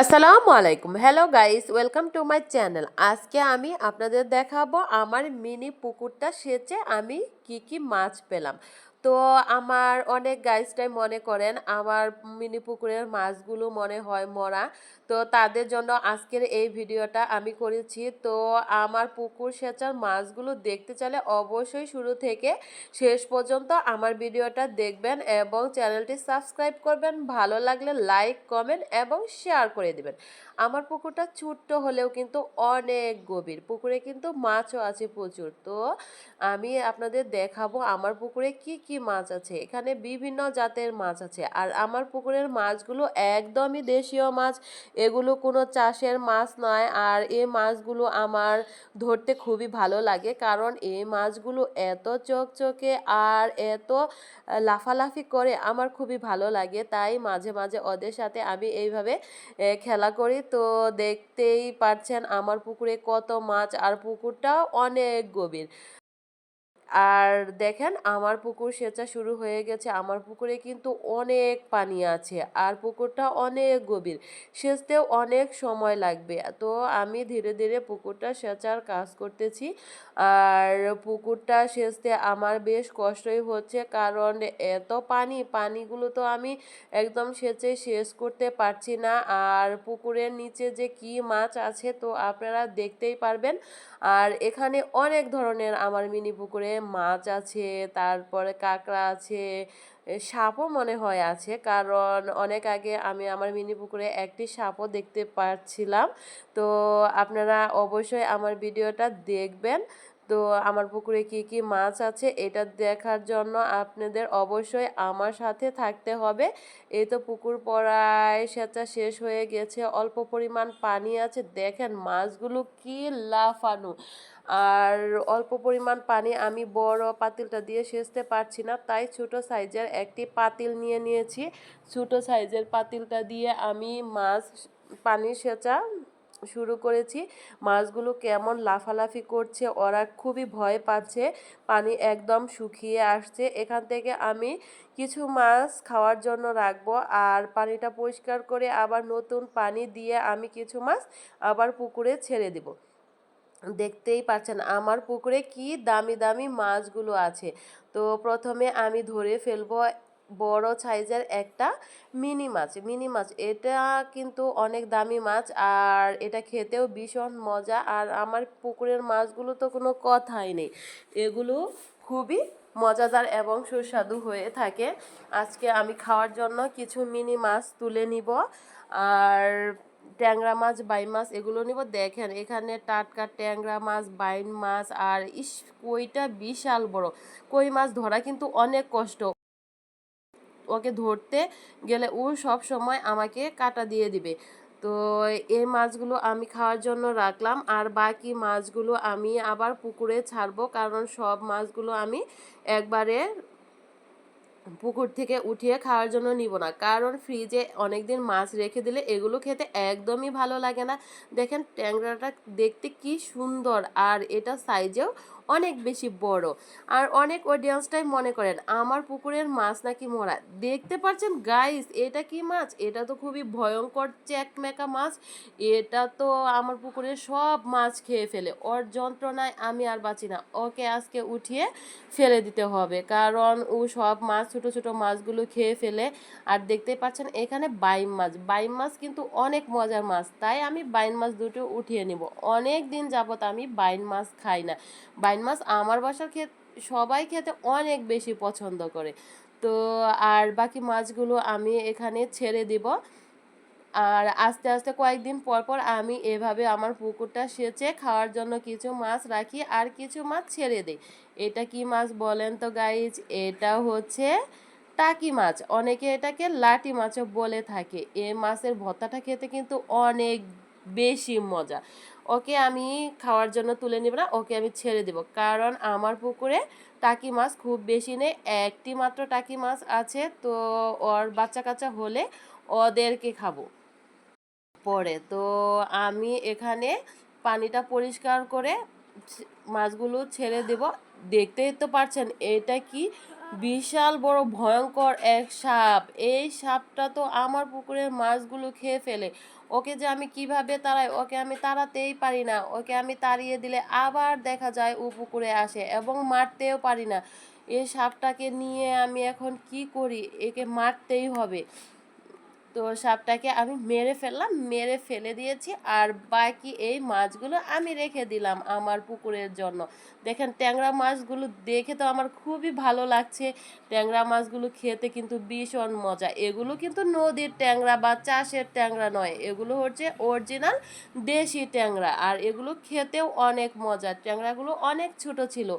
আসসালামু আলাইকুম, hello guys, welcome to my channel. আজকে আমি আপনাদের দেখাবো আমার মিনি পুকুরটা সেচে আমি কি কি মাছ পেলাম। তো আমার অনেক গাইসটাই মনে করেন আমার মিনি পুকুরের মাছগুলো মনে হয় মরা। তো তাদের জন্য আজকের এই ভিডিওটা আমি করেছি। তো আমার পুকুর সেচার মাছগুলো দেখতে চাইলে অবশ্যই শুরু থেকে শেষ পর্যন্ত আমার ভিডিওটা দেখবেন এবং চ্যানেলটি সাবস্ক্রাইব করবেন। ভালো লাগলে লাইক, কমেন্ট এবং শেয়ার করে দিবেন। আমার পুকুরটা ছোট্ট হলেও কিন্তু অনেক গভীর, পুকুরে কিন্তু মাছও আছে প্রচুর। তো আমি আপনাদের দেখাবো আমার পুকুরে কি কি মাছ আছে। এখানে বিভিন্ন জাতের মাছ আছে, আর আমার পুকুরের মাছগুলো একদমই দেশীয় মাছ। এগুলো কোনো চাষের মাছ নয়, আর এই মাছগুলো আমার ধরতে খুবই ভালো লাগে, কারণ এই মাছগুলো এত চকচকে আর এত লাফালাফি করে আমার খুবই ভালো লাগে। তাই মাঝে মাঝে ওদের সাথে আমি এইভাবে খেলা করি। তো দেখতেই পাচ্ছেন আমার পুকুরে কত মাছ, আর পুকুরটাও অনেক গভীর। আর দেখেন আমার পুকুর সেচা শুরু হয়ে গেছে। আমার পুকুরে কিন্তু অনেক পানি আছে, আর পুকুরটা অনেক গভীর, সেচতেও অনেক সময় লাগবে। তো আমি ধীরে ধীরে পুকুরটা সেচার কাজ করতেছি। আর পুকুরটা সেচতে আমার বেশ কষ্টই হচ্ছে, কারণ এত পানিগুলো তো আমি একদম সেচে শেষ করতে পারছি না। আর পুকুরের নিচে যে কি মাছ আছে তো আপনারা দেখতেই পারবেন। আর এখানে অনেক ধরনের আমার মিনি পুকুরে মাছ আছে, তারপরে কাঁকড়া আছে, সাপও মনে হয় আছে, কারণ অনেক আগে আমি আমার মিনি পুকুরে একটি সাপও দেখতে পাচ্ছিলাম। তো আপনারা অবশ্যই আমার ভিডিওটা দেখবেন। তো আমার পুকুরে কি কি মাছ আছে এটা দেখার জন্য আপনাদের অবশ্যই আমার সাথে থাকতে হবে। এই তো পুকুর প্রায় সেচা শেষ হয়ে গেছে, অল্প পরিমাণ পানি আছে। দেখেন মাছগুলো কি লাফানো। আর অল্প পরিমাণ পানি আমি বড় পাতিলটা দিয়ে সেচতে পারছি না, তাই ছোট সাইজের একটি পাতিল নিয়ে নিয়েছি। ছোট সাইজের পাতিলটা দিয়ে আমি মাছ পানি সেচা শুরু করেছি। মাছগুলো কেমন লাফালাফি করছে, ওরা খুবই ভয় পাচ্ছে। পানি একদম শুকিয়ে আসছে। এখান থেকে আমি কিছু মাছ খাওয়ার জন্য রাখবো, আর পানিটা পরিষ্কার করে আবার নতুন পানি দিয়ে আমি কিছু মাছ আবার পুকুরে ছেড়ে দিব। দেখতেই পাচ্ছেন আমার পুকুরে কি দামি দামি মাছগুলো আছে। তো প্রথমে আমি ধরে ফেলবো বড় সাইজের একটা মিনি মাছ। এটা কিন্তু অনেক দামি মাছ, আর এটা খেতেও ভীষণ মজা। আর আমার পুকুরের মাছগুলো তো কোনো কথাই নেই, এগুলো খুবই মজাদার এবং সুস্বাদু হয়ে থাকে। আজকে আমি খাওয়ার জন্য কিছু মিনি মাছ তুলে নিব। আর ট্যাংরা মাছ, বাইম মাছ এগুলো নিব। দেখেন এখানে টাটকা ট্যাংরা মাছ, বাইম মাছ, আর কইটা বিশাল বড়। কই মাছ ধরা কিন্তু অনেক কষ্ট, ওকে ধরতে গেলে ও সব সময় আমাকে কাটা দিয়ে দিবে। তো এই মাছগুলো আমি খাওয়ার জন্য রাখলাম, আর বাকি মাছগুলো আমি আবার পুকুরে ছাড়বো, কারণ সব মাছগুলো আমি একবারে পুকুর থেকে উঠিয়ে খাওয়ার জন্য নিব না, কারণ ফ্রিজে অনেক দিন মাছ রেখে দিলে এগুলো খেতে একদমই ভালো লাগে না। দেখেন ট্যাংরাটা দেখতে কি সুন্দর, আর এটা সাইজেও অনেক বেশি বড়। আর অনেক অডিয়েন্সটাই মনে করেন আমার পুকুরের মাছ নাকি মরা। দেখতে পাচ্ছেন গাইস, এটা কি মাছ? এটা তো খুবই ভয়ঙ্কর চ্যাকমেকা মাছ। এটা তো আমার পুকুরের সব মাছ খেয়ে ফেলে। ওর যন্ত্রণায় আমি আর বাঁচি না, ওকে আজকে উঠিয়ে ফেলে দিতে হবে, কারণ ও সব মাছ ছোট ছোট মাছগুলো খেয়ে ফেলে। আর দেখতে পাচ্ছেন এখানে বাইম মাছ কিন্তু অনেক মজার মাছ, তাই আমি বাইম মাছ দুটো উঠিয়ে নিব। অনেক দিন যাবত আমি বাইম মাছ খাই না। বাইম মাছ আমার বাসার সবাই খেতে অনেক বেশি পছন্দ করে। তো আর বাকি মাছগুলো আমি এখানে ছেড়ে দিব। আর আস্তে আস্তে কয়েকদিন পর পর আমি এভাবে আমার পুকুরটা সেচে খাওয়ার জন্য কিছু মাছ রাখি, আর কিছু মাছ ছেড়ে দিই। এটা কি মাছ বলেন তো গাইজ? এটা হচ্ছে টাকি মাছ, অনেকে এটাকে লাটি মাছও বলে থাকে। এ মাছের ভর্তাটা খেতে কিন্তু অনেক বেশি মজা। ওকে আমি খাওয়ার জন্য তুলে নিব না, ওকে আমি ছেড়ে দেব, কারণ আমার পুকুরে টাকি মাছ খুব বেশি নেই, একটি মাত্র টাকি মাছ আছে। তো ওর বাচ্চা কাচ্চা হলে ওদেরকে খাবো পরে। তো আমি এখানে পানিটা পরিষ্কার করে মাছগুলো ছেড়ে দেব। দেখতেই তো পারছেন এটা কি বিশাল বড় ভয়ঙ্কর এক সাপ। এই সাপটা তো আমার পুকুরের মাছগুলো খেয়ে ফেলে। ওকে যে আমি কিভাবে তাড়াই, ওকে আমি তাড়াতেই পারি না। ওকে আমি তাড়িয়ে দিলে আবার দেখা যায় ও পুকুরে আসে এবং মারতেও পারি না। এই সাপটাকে নিয়ে আমি এখন কি করি? একে মারতেই হবে। তো সাপটাকে আমি মেরে ফেললাম, মেরে ফেলে দিয়েছি, আর বাকি এই মাছগুলো আমি রেখে দিলাম আমার পুকুরের জন্য। দেখেন ট্যাংরা মাছগুলো দেখে তো আমার খুবই ভালো লাগছে। ট্যাংরা মাছগুলো খেতে কিন্তু ভীষণ মজা। এগুলো কিন্তু নদীর ট্যাংরা বা চাষের ট্যাংরা নয়, এগুলো হচ্ছে অরিজিনাল দেশি ট্যাংরা, আর এগুলো খেতেও অনেক মজা। ট্যাংরাগুলো অনেক ছোট ছিল।